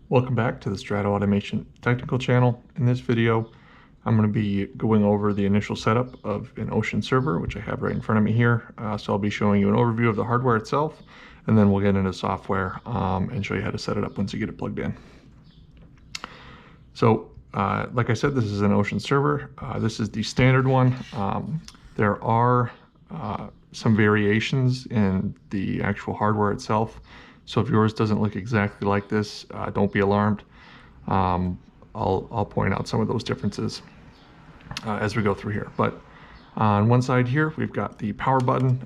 Welcome back to the Strata Automation Technical channel. In this video, I'm going to be going over the initial setup of an OCN server, which I have right in front of me here. So I'll be showing you an overview of the hardware itself, and then we'll get into software and show you how to set it up once you get it plugged in. So, like I said, this is an OCN server. This is the standard one. There are some variations in the actual hardware itself. So if yours doesn't look exactly like this, don't be alarmed. I'll point out some of those differences as we go through here. But on one side here, we've got the power button.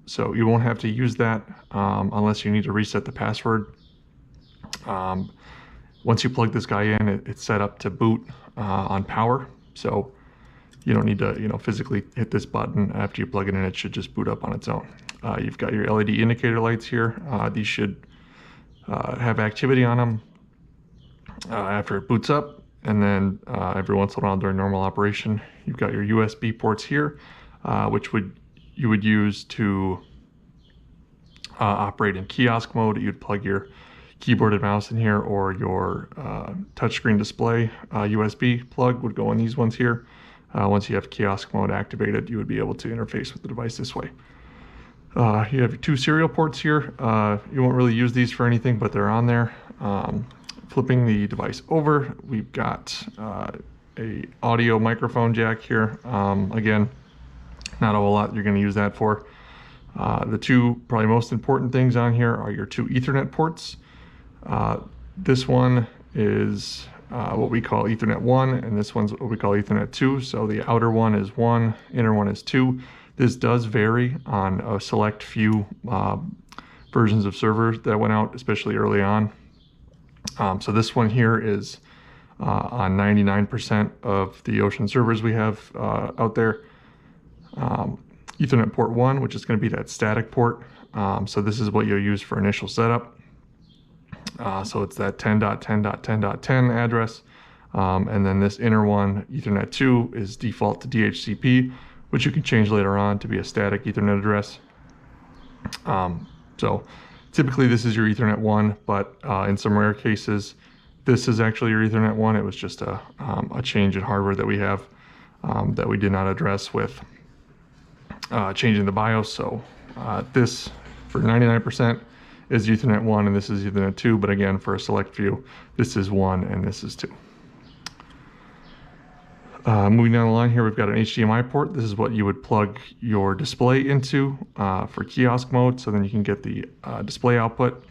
So you won't have to use that unless you need to reset the password. Once you plug this guy in, it's set up to boot on power. So you don't need to, physically hit this button after you plug it in. It should just boot up on its own. You've got your LED indicator lights here. These should have activity on them after it boots up, and then every once in a while during normal operation, you've got your USB ports here, which you would use to operate in kiosk mode. You'd plug your keyboard and mouse in here, or your touchscreen display USB plug would go in these ones here. Once you have kiosk mode activated, you would be able to interface with the device this way. You have your two serial ports here. You won't really use these for anything, but they're on there. Flipping the device over, we've got a audio microphone jack here. Again, not a whole lot you're going to use that for. The two probably most important things on here are your two Ethernet ports. This one is what we call Ethernet 1, and this one's what we call Ethernet 2. So the outer one is 1, inner one is 2. This does vary on a select few versions of servers that went out, especially early on. So this one here is on 99% of the OCN servers we have out there. Ethernet port 1, which is going to be that static port. So this is what you'll use for initial setup. So it's that 10.10.10.10 address. And then this inner one, Ethernet 2, is default to DHCP, which you can change later on to be a static Ethernet address. So typically this is your Ethernet 1, but in some rare cases, this is actually your Ethernet 1. It was just a change in hardware that we have that we did not address with changing the BIOS. So this, for 99%, is Ethernet 1, and this is Ethernet 2, but again, for a select few, this is 1 and this is 2. Moving down the line here, we've got an HDMI port. This is what you would plug your display into for kiosk mode, so then you can get the display output.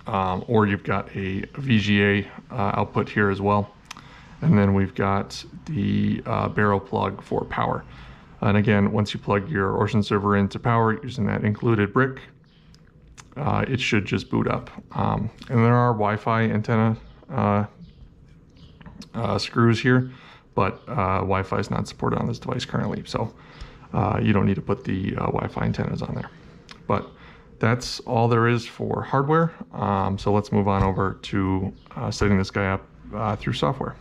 Or you've got a VGA output here as well. And then we've got the barrel plug for power. And again, once you plug your OCN server into power using that included brick, it should just boot up. And there are Wi-Fi antenna screws here, but Wi-Fi is not supported on this device currently, so you don't need to put the Wi-Fi antennas on there. But that's all there is for hardware. So let's move on over to setting this guy up through software.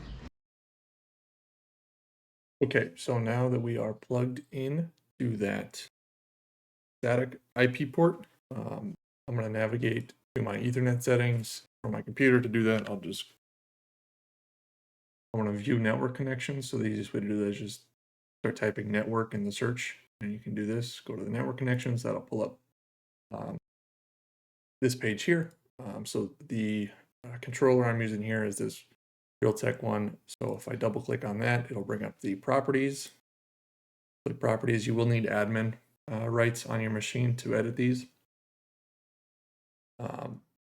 Okay, so now that we are plugged in to that static IP port, I'm going to navigate to my Ethernet settings for my computer. To do that, I want to view network connections. So the easiest way to do that is just start typing network in the search, and you can do this. Go to the network connections. That'll pull up this page here. So the controller I'm using here is this Realtek one. So if I double click on that, it'll bring up the properties. The properties, you will need admin rights on your machine to edit these.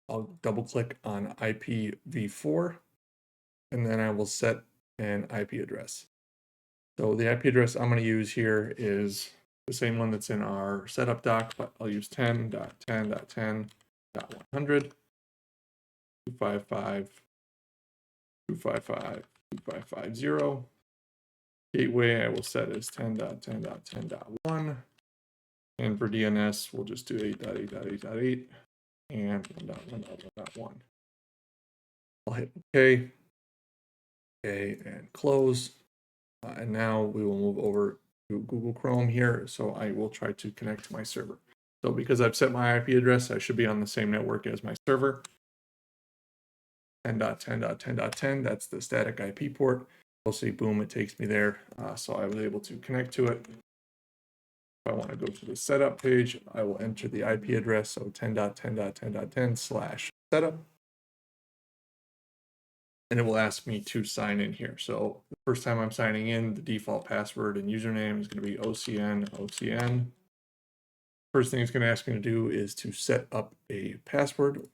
I'll double click on IPv4, and then I will set an IP address. So the IP address I'm going to use here is the same one that's in our setup doc, but I'll use 10.10.10.100, 255.255.255.0. Gateway I will set as 10.10.10.1. And for DNS, we'll just do 8.8.8.8 and 1.1.1.1. I'll hit OK. OK, and close. And now we will move over to Google Chrome here. So I will try to connect to my server. So because I've set my IP address, I should be on the same network as my server. 10.10.10.10. That's the static IP port. You'll see, boom, it takes me there. So I was able to connect to it. If I want to go to the setup page, I will enter the IP address, so 10.10.10.10/setup. And it will ask me to sign in here. So the first time I'm signing in, the default password and username is going to be OCN. First thing it's going to ask me to do is to set up a password.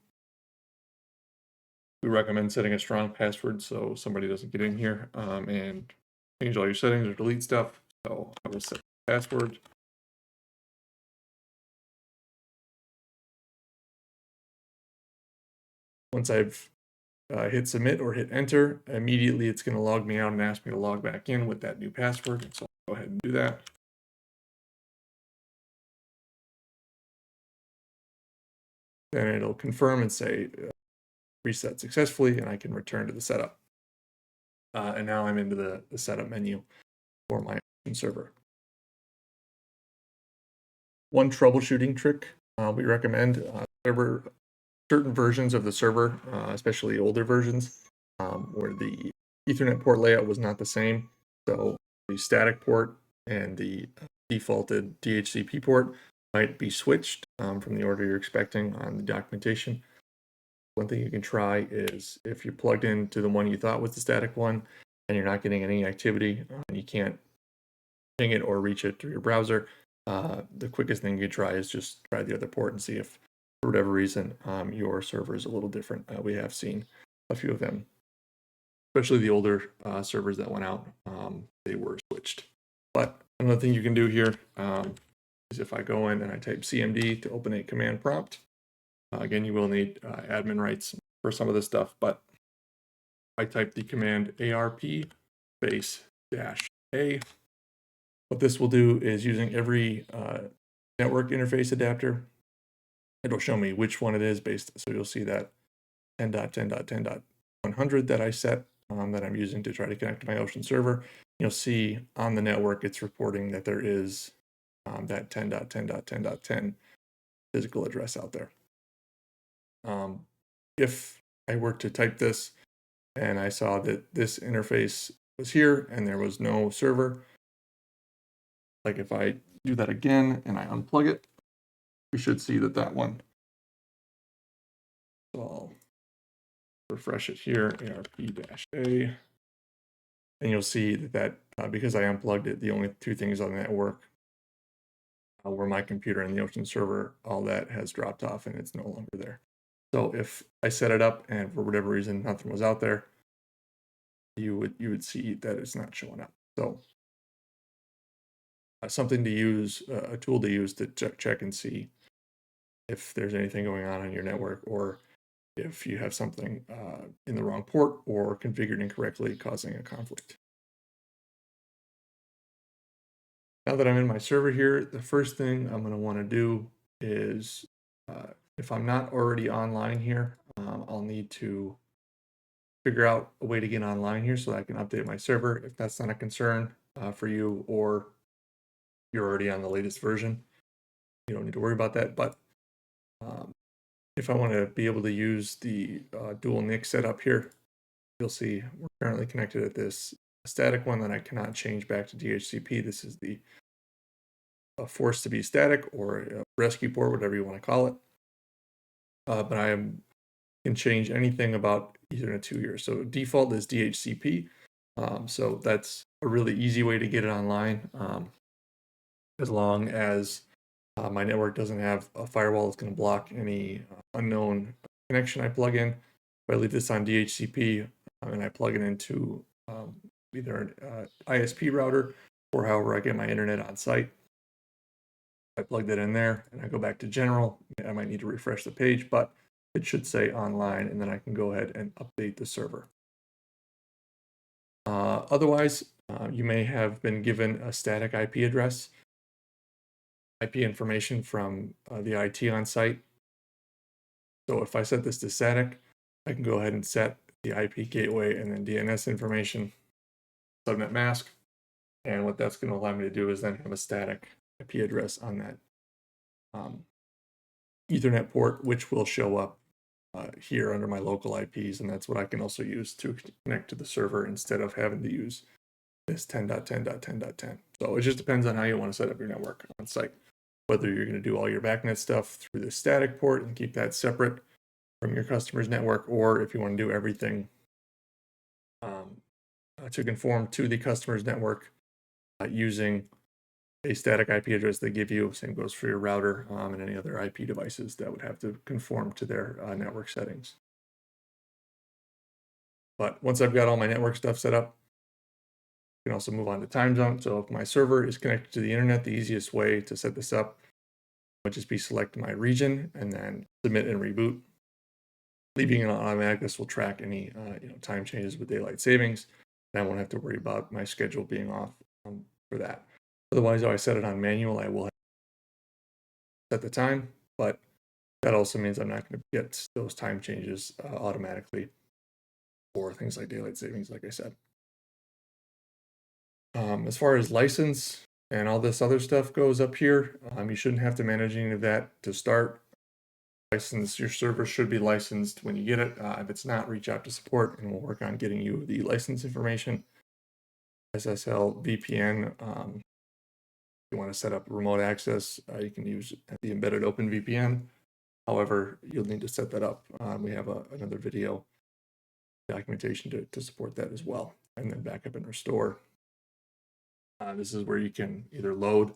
We recommend setting a strong password so somebody doesn't get in here and change all your settings or delete stuff. So I will set the password. Once I've hit submit or hit enter, immediately it's going to log me out and ask me to log back in with that new password. So I'll go ahead and do that. Then it'll confirm and say reset successfully, and I can return to the setup. And now I'm into the setup menu for my server. One troubleshooting trick we recommend, certain versions of the server, especially older versions, where the Ethernet port layout was not the same. So the static port and the defaulted DHCP port might be switched from the order you're expecting on the documentation. One thing you can try is if you're plugged into the one you thought was the static one and you're not getting any activity and you can't ping it or reach it through your browser, the quickest thing you can try is just try the other port and see if, for whatever reason, your server is a little different. We have seen a few of them, especially the older servers that went out, they were switched. But another thing you can do here is if I go in and I type CMD to open a command prompt, again, you will need admin rights for some of this stuff, but I type the command ARP -A. What this will do is using every network interface adapter, it'll show me which one it is based. So you'll see that 10.10.10.100 that I set that I'm using to try to connect to my Ocean server. You'll see on the network, it's reporting that there is that 10.10.10.10 physical address out there. If I were to type this and I saw that this interface was here and there was no server, like if I do that again and I unplug it, we should see that one. So I'll refresh it here, ARP-A, and you'll see that because I unplugged it, the only two things on the network were my computer and the Ocean server. All that has dropped off and it's no longer there. So if I set it up and for whatever reason nothing was out there, you would see that it's not showing up. So something to use, a tool to use to check and see if there's anything going on your network, or if you have something in the wrong port or configured incorrectly causing a conflict. Now that I'm in my server here, the first thing I'm going to want to do is, if I'm not already online here, I'll need to figure out a way to get online here so that I can update my server. If that's not a concern for you, or you're already on the latest version, you don't need to worry about that. But if I want to be able to use the dual NIC setup here, you'll see we're currently connected at this static one that I cannot change back to DHCP. This is the forced to be static or a rescue port, whatever you want to call it. But I can change anything about Ethernet 2 here. So default is DHCP. So that's a really easy way to get it online. As long as my network doesn't have a firewall that's going to block any unknown connection I plug in. If I leave this on DHCP and I plug it into either an ISP router or however I get my internet on site, I plug that in there and I go back to general, I might need to refresh the page, but it should say online, and then I can go ahead and update the server. Otherwise, you may have been given a static IP address, IP information from the IT on site. So if I set this to static, I can go ahead and set the IP gateway and then DNS information, subnet mask. And what that's going to allow me to do is then have a static IP address on that Ethernet port, which will show up here under my local IPs, and that's what I can also use to connect to the server instead of having to use this 10.10.10.10. So it just depends on how you want to set up your network on site. Whether you're going to do all your backnet stuff through the static port and keep that separate from your customer's network, or if you want to do everything to conform to the customer's network using a static IP address they give you. Same goes for your router and any other IP devices that would have to conform to their network settings. But once I've got all my network stuff set up, I can also move on to time zone. So if my server is connected to the internet, the easiest way to set this up would just be select my region and then submit and reboot. Leaving it on automatic, this will track any time changes with daylight savings. And I won't have to worry about my schedule being off for that. Otherwise, if I set it on manual, I will set the time, but that also means I'm not going to get those time changes automatically for things like daylight savings, like I said. As far as license and all this other stuff goes up here, you shouldn't have to manage any of that to start. License, your server should be licensed when you get it. If it's not, reach out to support and we'll work on getting you the license information. SSL VPN, if you want to set up remote access, you can use the embedded OpenVPN. However, you'll need to set that up. We have another video documentation to support that as well. And then backup and restore. This is where you can either load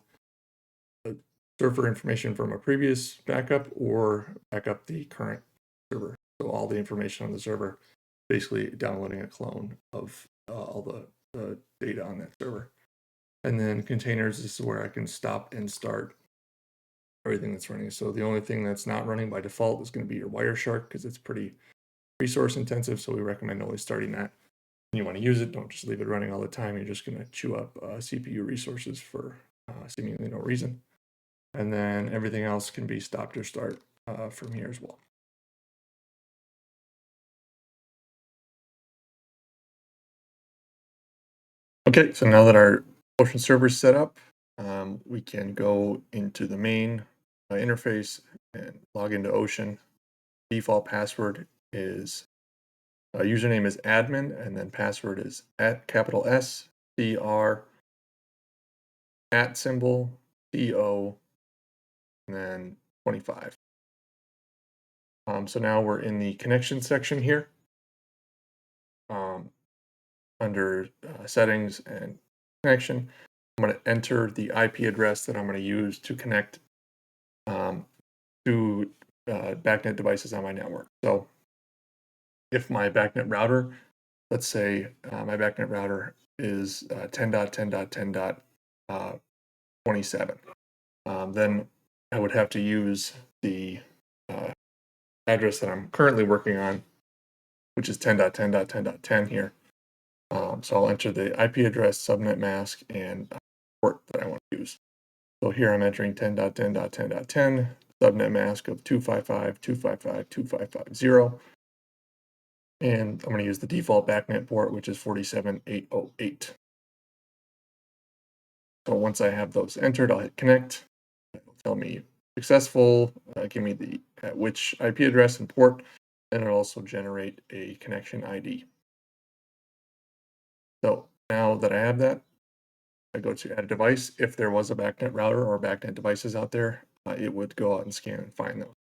the server information from a previous backup or back up the current server. So all the information on the server, basically downloading a clone of all the data on that server. And then containers, this is where I can stop and start everything that's running. So the only thing that's not running by default is going to be your Wireshark because it's pretty resource intensive. So we recommend only starting that. When you want to use it, don't just leave it running all the time. You're just going to chew up CPU resources for seemingly no reason. And then everything else can be stopped or start from here as well. Okay, so now that our Ocean server is set up, we can go into the main interface and log into Ocean. Default password is username is admin, and then password is @SCR @CO and then 25. So now we're in the connection section here. Under settings and connection, I'm going to enter the IP address that I'm going to use to connect to backnet devices on my network. So if my backnet router, let's say my backnet router is 10.10.10.27, then I would have to use the address that I'm currently working on, which is 10.10.10.10 here. So I'll enter the IP address, subnet mask, and port that I want to use. So here I'm entering 10.10.10.10, subnet mask of 255.255.255.0. And I'm going to use the default backnet port, which is 47.808. So once I have those entered, I'll hit connect. It'll tell me successful, give me the which IP address and port, and it'll also generate a connection ID. So now that I have that, I go to add a device. If there was a backnet router or backnet devices out there, it would go out and scan and find those.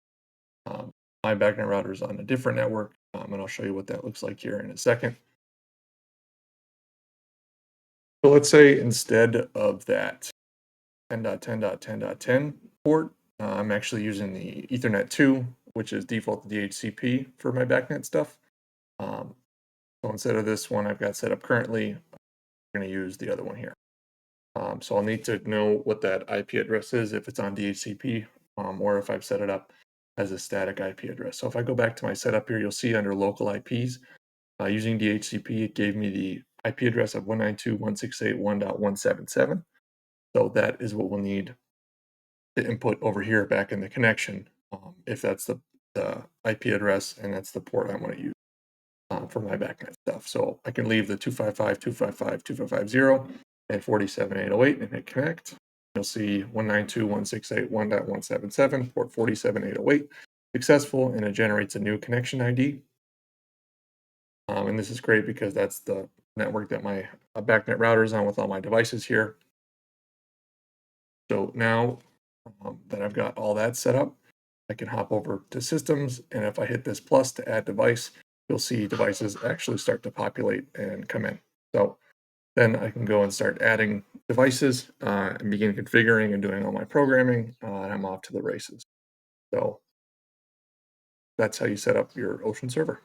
My backnet router is on a different network, and I'll show you what that looks like here in a second. So let's say instead of that 10.10.10.10 port, I'm actually using the Ethernet 2, which is default to DHCP for my backnet stuff. So instead of this one I've got set up currently, I'm going to use the other one here. So I'll need to know what that IP address is, if it's on DHCP, or if I've set it up as a static IP address. So if I go back to my setup here, you'll see under local IPs, using DHCP, it gave me the IP address of 192.168.1.177. So that is what we'll need to input over here back in the connection, if that's the IP address and that's the port I want to use for my backnet stuff. So I can leave the 255.255.255.0 and 47.808 and hit connect. You'll see 192.168.1.177, port 47.808. successful, and it generates a new connection ID. And this is great because that's the network that my backnet router is on with all my devices here. So now that I've got all that set up, I can hop over to systems, and if I hit this plus to add device, you'll see devices actually start to populate and come in. So then I can go and start adding devices and begin configuring and doing all my programming, and I'm off to the races. So that's how you set up your Ocean server.